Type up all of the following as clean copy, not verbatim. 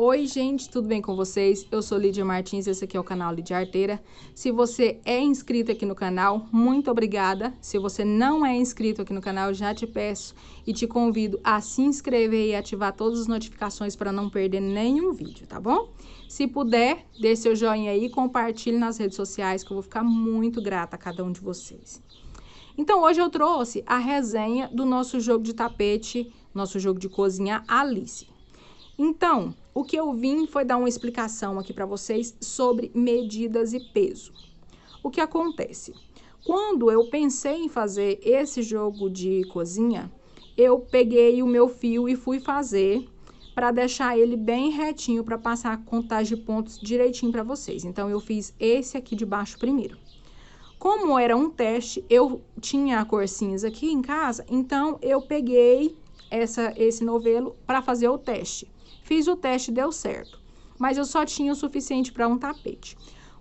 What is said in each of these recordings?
Oi, gente, tudo bem com vocês? Eu sou Lídia Martins, esse aqui é o canal Lídia Arteira. Se você é inscrito aqui no canal, muito obrigada. Se você não é inscrito aqui no canal, já te peço e te convido a se inscrever e ativar todas as notificações para não perder nenhum vídeo, tá bom? Se puder, dê seu joinha aí e compartilhe nas redes sociais, que eu vou ficar muito grata a cada um de vocês. Então, hoje eu trouxe a resenha do nosso jogo de tapete, nosso jogo de cozinha Alice. Então, o que eu vim foi dar uma explicação aqui para vocês sobre medidas e peso. O que acontece? Quando eu pensei em fazer esse jogo de cozinha, eu peguei o meu fio e fui fazer para deixar ele bem retinho, para passar a contagem de pontos direitinho para vocês. Então, eu fiz esse aqui de baixo primeiro. Como era um teste, eu tinha a cor cinza aqui em casa, então eu peguei esse novelo para fazer o teste. Fiz o teste, deu certo, mas eu só tinha o suficiente para um tapete.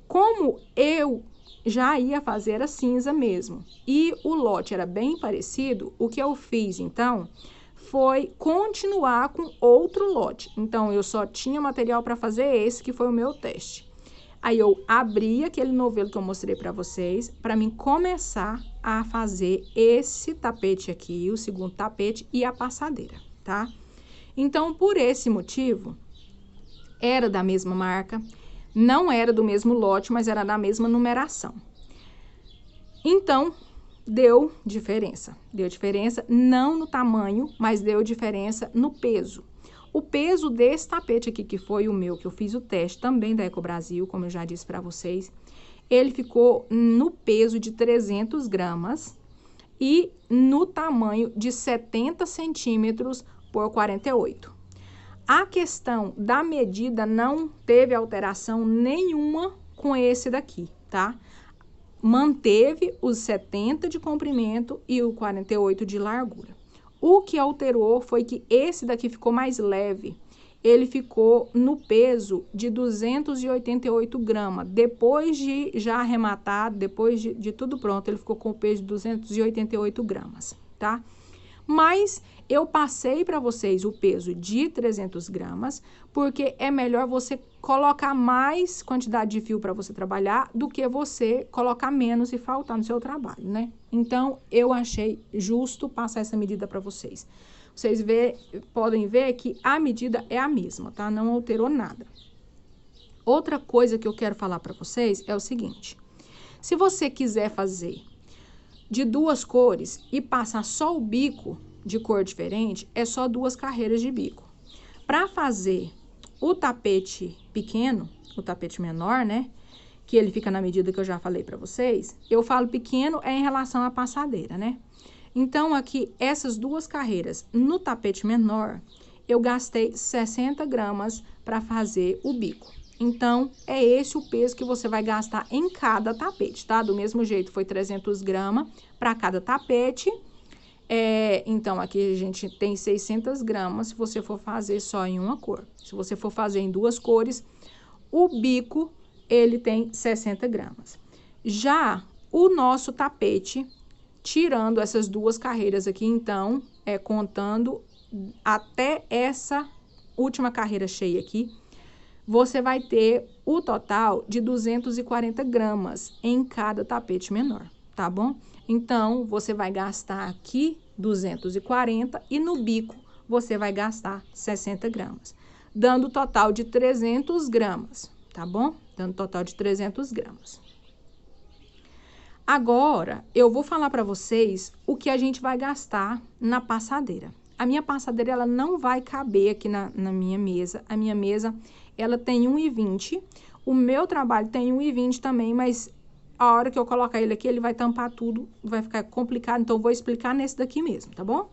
Como eu já ia fazer a cinza mesmo e o lote era bem parecido, o que eu fiz então foi continuar com outro lote. Então, eu só tinha material para fazer esse, que foi o meu teste. Aí, eu abri aquele novelo que eu mostrei para vocês, para mim começar a fazer esse tapete aqui, o segundo tapete e a passadeira, tá? Então, por esse motivo, era da mesma marca, não era do mesmo lote, mas era da mesma numeração. Então, deu diferença. Deu diferença não no tamanho, mas deu diferença no peso. O peso desse tapete aqui, que foi o meu, que eu fiz o teste também da Eco Brasil, como eu já disse para vocês, ele ficou no peso de 300 gramas e no tamanho de 70 centímetros por 48. A questão da medida não teve alteração nenhuma com esse daqui, tá? Manteve os 70 de comprimento e o 48 de largura. O que alterou foi que esse daqui ficou mais leve. Ele ficou no peso de 288 gramas. Depois de já arrematado, depois de tudo pronto, ele ficou com o peso de 288 gramas, tá? Mas eu passei para vocês o peso de 300 gramas, porque é melhor você colocar mais quantidade de fio para você trabalhar do que você colocar menos e faltar no seu trabalho, né? Então, eu achei justo passar essa medida para vocês. Vocês podem ver que a medida é a mesma, tá? Não alterou nada. Outra coisa que eu quero falar para vocês é o seguinte. Se você quiser fazer de duas cores e passar só o bico de cor diferente, é só 2 carreiras de bico. Para fazer o tapete pequeno, o tapete menor, né? Que ele fica na medida que eu já falei para vocês. Eu falo pequeno é em relação à passadeira, né? Então, aqui, essas 2 carreiras no tapete menor, eu gastei 60 gramas para fazer o bico. Então, é esse o peso que você vai gastar em cada tapete, tá? Do mesmo jeito, foi 300 gramas para cada tapete. Então, aqui a gente tem 600 gramas se você for fazer só em uma cor. Se você for fazer em 2 cores, o bico, ele tem 60 gramas. Já o nosso tapete, tirando essas 2 carreiras aqui, então, contando até essa última carreira cheia aqui, você vai ter o total de 240 gramas em cada tapete menor, tá bom? Então, você vai gastar aqui 240 e no bico você vai gastar 60 gramas, dando total de 300 gramas, tá bom? Dando total de 300 gramas. Agora, eu vou falar para vocês o que a gente vai gastar na passadeira. A minha passadeira, ela não vai caber aqui na minha mesa. A minha mesa, ela tem 1,20. O meu trabalho tem 1,20 também, mas a hora que eu colocar ele aqui, ele vai tampar tudo, vai ficar complicado. Então, eu vou explicar nesse daqui mesmo, tá bom?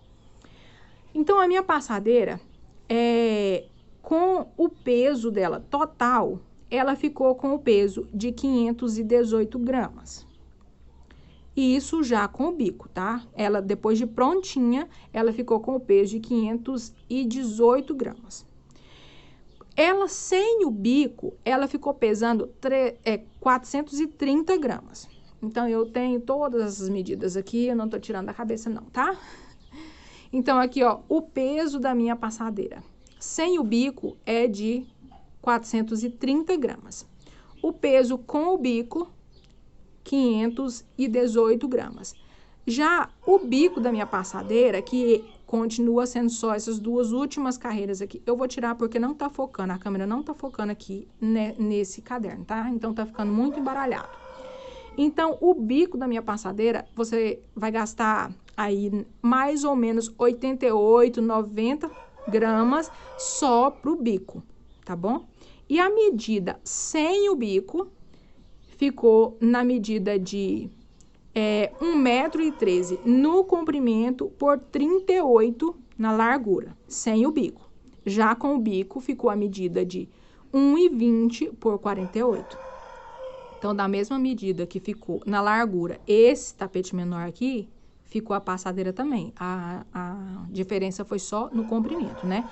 Então, a minha passadeira, com o peso dela total, ela ficou com o peso de 518 gramas. E isso já com o bico, tá? Ela, depois de prontinha, ela ficou com o peso de 518 gramas. Ela, sem o bico, ela ficou pesando 430 gramas. Então, eu tenho todas essas medidas aqui, eu não tô tirando da cabeça não, tá? Então, aqui, ó, o peso da minha passadeira. Sem o bico é de 430 gramas. O peso com o bico, 518 gramas. Já o bico da minha passadeira, que continua sendo só essas duas últimas carreiras aqui, eu vou tirar porque não tá focando, a câmera não tá focando aqui nesse caderno, tá? Então, tá ficando muito embaralhado. Então, o bico da minha passadeira, você vai gastar aí mais ou menos 88, 90 gramas só pro bico, tá bom? E a medida sem o bico ficou na medida de 1,13 m no comprimento por 38 na largura, sem o bico. Já com o bico, ficou a medida de 1,20 por 48. Então, da mesma medida que ficou na largura, esse tapete menor aqui, ficou a passadeira também. A diferença foi só no comprimento, né?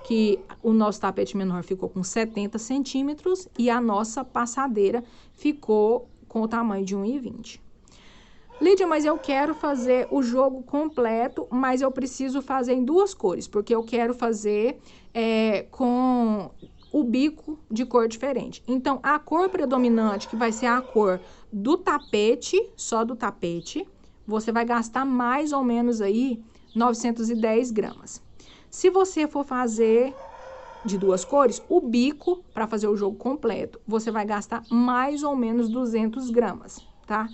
Que o nosso tapete menor ficou com 70 centímetros e a nossa passadeira ficou com o tamanho de 1,20. Lídia, mas eu quero fazer o jogo completo, mas eu preciso fazer em duas cores, porque eu quero fazer com o bico de cor diferente. Então, a cor predominante, que vai ser a cor do tapete, só do tapete, você vai gastar mais ou menos aí 910 gramas. Se você for fazer de duas cores, o bico, para fazer o jogo completo, você vai gastar mais ou menos 200 gramas, tá?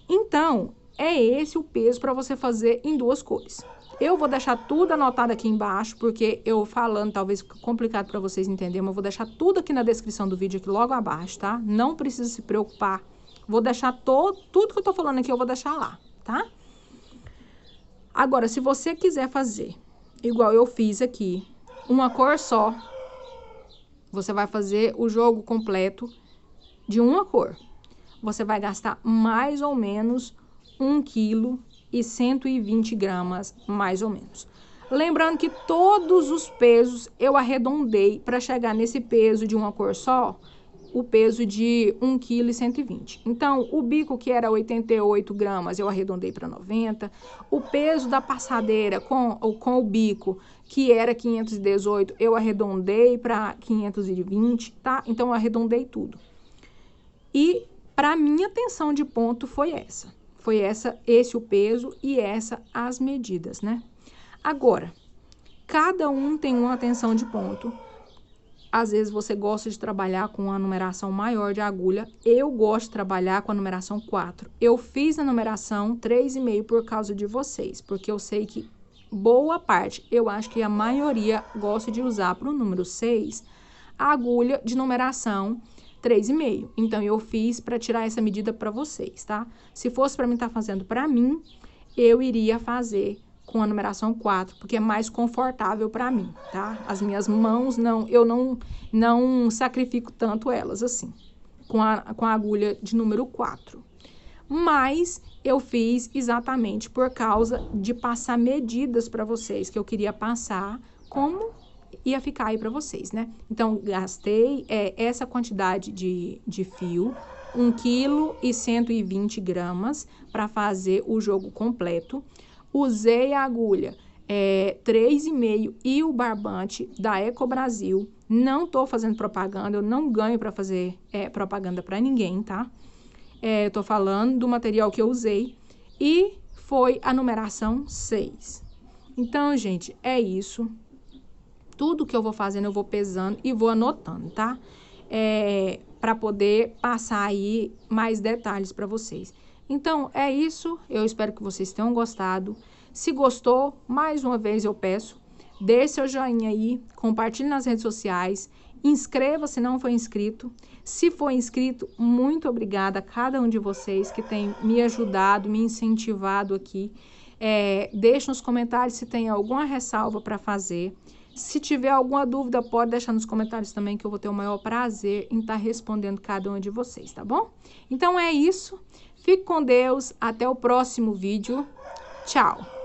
Então, é esse o peso para você fazer em duas cores. Eu vou deixar tudo anotado aqui embaixo, porque eu falando talvez fique complicado para vocês entenderem, mas eu vou deixar tudo aqui na descrição do vídeo, aqui logo abaixo, tá? Não precisa se preocupar. Vou deixar tudo que eu tô falando aqui, eu vou deixar lá, tá? Agora, se você quiser fazer igual eu fiz aqui, uma cor só, você vai fazer o jogo completo de uma cor. Você vai gastar mais ou menos 1,120 kg, mais ou menos. Lembrando que todos os pesos eu arredondei para chegar nesse peso de uma cor só, o peso de 1,120 kg. Então, o bico, que era 88 gramas, eu arredondei para 90. O peso da passadeira com o bico, que era 518, eu arredondei para 520, tá? Então, eu arredondei tudo. E para minha tensão de ponto foi essa. Foi esse o peso e essa as medidas, né? Agora, cada um tem uma tensão de ponto. Às vezes você gosta de trabalhar com uma numeração maior de agulha. Eu gosto de trabalhar com a numeração 4. Eu fiz a numeração 3,5 por causa de vocês, porque eu sei que boa parte, eu acho que a maioria gosta de usar para o número 6 a agulha de numeração 3,5. Então, eu fiz para tirar essa medida para vocês, tá? Se fosse para mim estar fazendo para mim, eu iria fazer com a numeração 4, porque é mais confortável para mim, tá? As minhas mãos, eu não sacrifico tanto elas assim, com a agulha de número 4. Mas eu fiz exatamente por causa de passar medidas para vocês, que eu queria passar como ia ficar aí para vocês, né? Então, gastei essa quantidade de fio, 1,120 kg para fazer o jogo completo. Usei a agulha 3,5 e o barbante da Eco Brasil. Não tô fazendo propaganda, eu não ganho para fazer propaganda para ninguém, tá? Eu tô falando do material que eu usei e foi a numeração 6. Então, gente, é isso. Tudo que eu vou fazendo, eu vou pesando e vou anotando, tá? Para poder passar aí mais detalhes para vocês. Então, é isso. Eu espero que vocês tenham gostado. Se gostou, mais uma vez eu peço, deixe seu joinha aí, compartilhe nas redes sociais, inscreva se não for inscrito. Se for inscrito, muito obrigada a cada um de vocês que tem me ajudado, me incentivado aqui. Deixe nos comentários se tem alguma ressalva para fazer. Se tiver alguma dúvida, pode deixar nos comentários também, que eu vou ter o maior prazer em estar respondendo cada um de vocês, tá bom? Então, é isso. Fique com Deus. Até o próximo vídeo. Tchau!